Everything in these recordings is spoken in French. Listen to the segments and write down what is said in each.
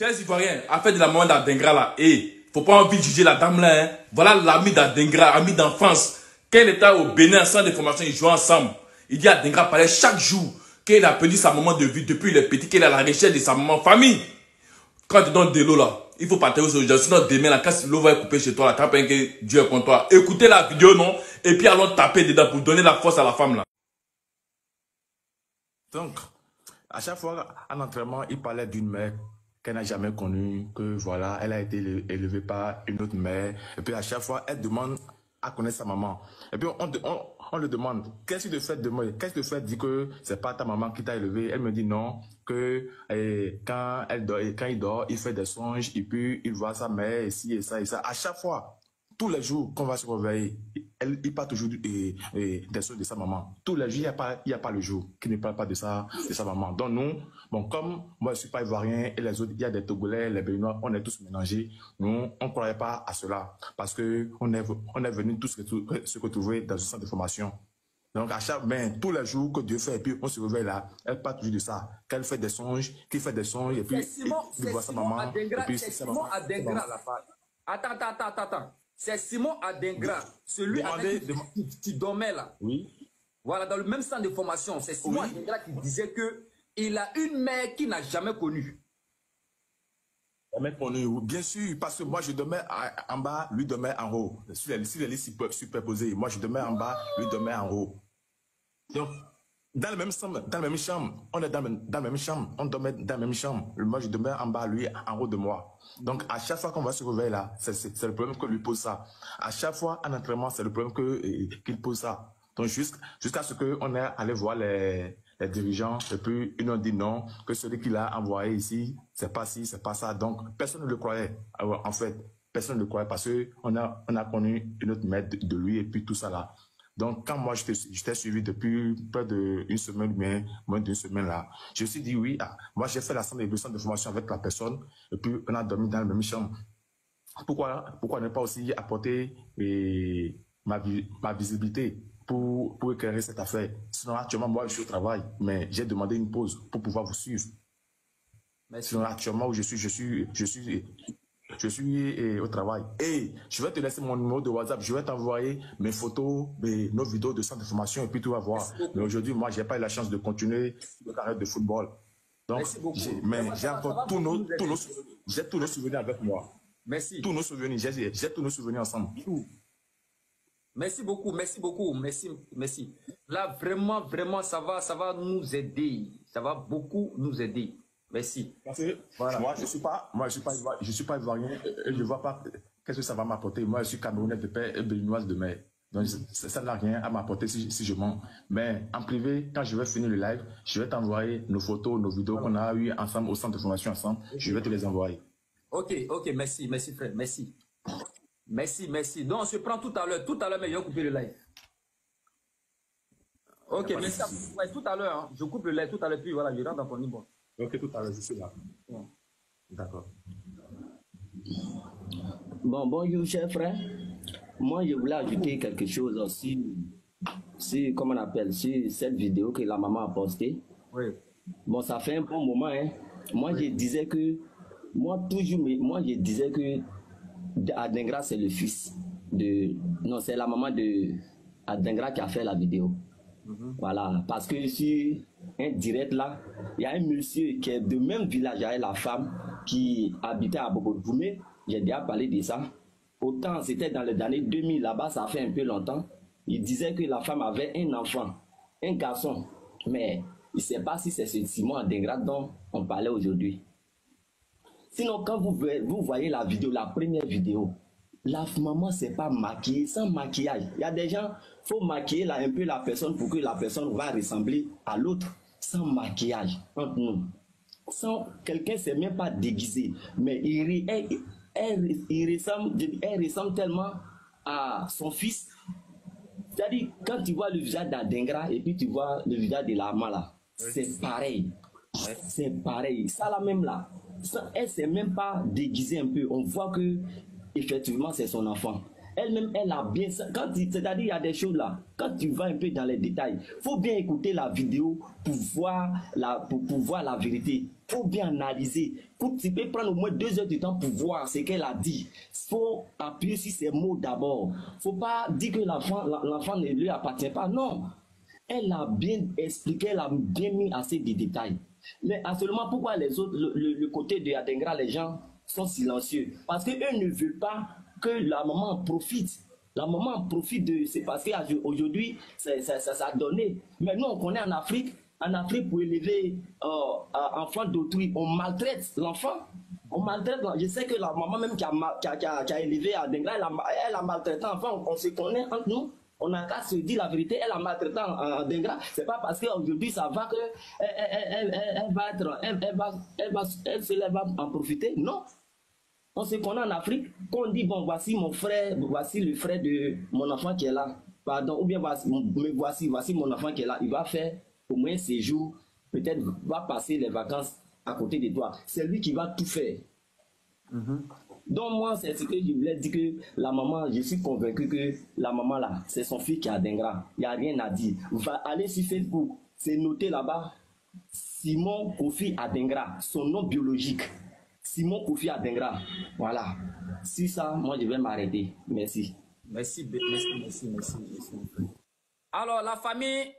Chers Ivoiriens, affaire de la maman d'Adengra là, faut pas envie de juger la dame là, hein. Voilà l'ami d'Adengra, ami d'enfance. Quand il était au Bénin, sans de formation, ils jouaient ensemble. Il dit à Adengra parlait chaque jour qu'il a perdu sa maman de vue depuis le petit, qu'il est à la recherche de sa maman famille. Quand tu donnes de l'eau là, il faut partager aux gens. Sinon demain là, quand l'eau va couper chez toi là, t'as pas que Dieu est contre toi. Écoutez la vidéo non, et puis allons taper dedans pour donner la force à la femme là. Donc, à chaque fois, en entraînement, il parlait d'une mère qu'elle n'a jamais connue, que voilà, elle a été élevée par une autre mère. Et puis à chaque fois, elle demande à connaître sa maman. Et puis on le demande, qu'est-ce que tu fais de moi? Qu'est-ce que tu fais? Dit que c'est pas ta maman qui t'a élevé. Elle me dit non, que quand il dort, il fait des songes, et puis il voit sa mère, ici et ça et ça. À chaque fois, tous les jours qu'on va se réveiller, il parle toujours des choses de sa maman. Tous les jours, il n'y a pas le jour qui ne parle pas de sa maman. Donc nous, bon, comme moi je ne suis pas ivoirien et les autres, il y a des Togolais, les Béninois, on est tous mélangés. Nous, on ne croyait pas à cela parce qu'on est venus tous se retrouver dans un centre de formation. Donc, tous les jours que Dieu fait, et puis on se réveille là, elle parle toujours de ça. Qu'elle fait des songes, qu'il fait des songes, et puis il voit sa maman. C'est Simon Adengra. Attends. C'est Simon Adengra, celui avec qui dormait là. Oui. Voilà, dans le même centre de formation. C'est Simon Adengra qui disait qu'il a une mère qu'il n'a jamais connue. Jamais connue, bien sûr, parce que moi je dormais en bas, lui dormait en haut. Si les lits superposés, moi je dormais en bas, lui dormait en haut. Donc, dans la même chambre, on est dans la même chambre, on dormait dans la même chambre. Moi, je dormais en bas, lui en haut de moi. Donc, à chaque fois qu'on va se réveiller là, c'est le problème que lui pose ça. À chaque fois, en entraînement, c'est le problème qu'il pose ça. Donc, jusqu'à ce qu'on ait allé voir les dirigeants, et puis ils nous ont dit non, que celui qu'il a envoyé ici, c'est pas ci, c'est pas ça. Donc, personne ne le croyait. Alors, en fait, personne ne le croyait parce qu'on a connu une autre mère de lui, et puis tout ça là. Donc, quand moi, je t'ai suivi depuis près d'une semaine, mais moins d'une semaine là, je me suis dit oui, moi j'ai fait la centre de formation avec la personne, et puis on a dormi dans la même chambre. Pourquoi ne pas aussi apporter ma visibilité pour éclairer cette affaire? Sinon, actuellement, moi, je suis au travail, mais j'ai demandé une pause pour pouvoir vous suivre. Merci. Sinon, actuellement, où je suis au travail. Et je vais te laisser mon numéro de WhatsApp. Je vais t'envoyer mes photos, nos vidéos de centre de formation et puis tu vas voir. Mais aujourd'hui, moi, je n'ai pas eu la chance de continuer le carrière de football. Donc, mais j'ai encore tous nos souvenirs avec moi. Merci. Tous nos souvenirs. J'ai tous nos souvenirs ensemble. Merci beaucoup. Merci. Là, vraiment, ça va nous aider. Ça va beaucoup nous aider. Merci. Parce que voilà. Moi, je suis pas ivoirien et je ne vois pas qu'est-ce que ça va m'apporter. Moi, je suis camerounais de père et béninoise de mère. Donc, ça n'a rien à m'apporter si je mens. Mais en privé, quand je vais finir le live, je vais t'envoyer nos photos, nos vidéos qu'on a eues ensemble au centre de formation ensemble. Je vais te les envoyer. Ok, merci frère, merci. Donc, on se prend tout à l'heure. Tout à l'heure, mais je vais couper le live. Ok, merci. Ouais, tout à l'heure, hein. Je coupe le live tout à l'heure, puis voilà, je rentre dans ton niveau. Ok, tout à l'heure, je suis là. Ouais. D'accord. Bon, bonjour, cher frère. Moi, je voulais ajouter quelque chose aussi comment on appelle, sur cette vidéo que la maman a postée. Oui. Bon, ça fait un bon moment, hein. Moi, je disais que Adengra, c'est le fils de... Non, c'est la maman de Adengra qui a fait la vidéo. Voilà, parce que sur un direct là, il y a un monsieur qui est de même village avec la femme qui habitait à Bobo-Doumé. J'ai déjà parlé de ça. Autant c'était dans les années 2000, là-bas ça fait un peu longtemps. Il disait que la femme avait un enfant, un garçon. Mais il ne sait pas si c'est ce Simon Adengra dont on parlait aujourd'hui. Sinon, quand vous voyez la vidéo, la première vidéo, la maman c'est pas maquillée, sans maquillage. Il y a des gens, il faut maquiller là, un peu la personne pour que la personne va ressembler à l'autre, sans maquillage entre nous. Sans quelqu'un c'est même pas déguisé, mais elle ressemble tellement à son fils. C'est-à-dire, quand tu vois le visage d'Adengra et puis tu vois le visage de la maman là, c'est pareil. C'est pareil. Ça là même là, elle s'est même pas déguisée un peu. On voit que effectivement c'est son enfant. Elle-même, elle a bien... C'est-à-dire, il y a des choses là, quand tu vas un peu dans les détails, il faut bien écouter la vidéo pour voir la vérité. faut bien analyser. Tu peux prendre au moins 2 heures de temps pour voir ce qu'elle a dit. Il faut appuyer sur ses mots d'abord. Il ne faut pas dire que l'enfant ne lui appartient pas. Non. Elle a bien expliqué, elle a bien mis assez de détails. Mais actuellement, pourquoi les autres, le côté de Adengra, les gens sont silencieux? Parce qu'eux ne veulent pas que la maman en profite. La maman en profite de... C'est parce qu'aujourd'hui, ça a donné. Mais nous, on connaît en Afrique, pour élever enfant d'autrui, on maltraite l'enfant. On maltraite. Je sais que la maman même qui a élevé Adengra, elle a maltraité l'enfant. On se connaît entre nous. On n'a qu'à se dire la vérité, elle a maltraité Adengra. C'est pas parce qu'aujourd'hui ça va que elle va en profiter. Non. On se connaît en Afrique. Quand on dit bon, voici mon frère, voici le frère de mon enfant qui est là. Pardon, ou bien voici mon enfant qui est là. Il va faire au moins 6 jours, peut-être va passer les vacances à côté de toi. C'est lui qui va tout faire. Donc moi, c'est ce que je voulais dire, que la maman, je suis convaincu que la maman là, c'est son fils qui a Adengra. Il n'y a rien à dire. Va aller sur Facebook, c'est noté là-bas, Simon Kofi Adengra, son nom biologique. Simon Kofi Adengra. Voilà. Si ça, moi je vais m'arrêter. Merci. Merci. Alors la famille,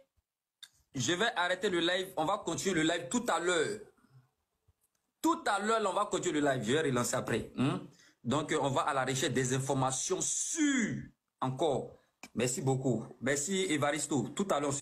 je vais arrêter le live. On va continuer le live tout à l'heure. Tout à l'heure, on va continuer le live. Je vais relancer après. Donc, on va à la recherche des informations sûres encore. Merci beaucoup. Merci, Evaristo. Tout à l'heure.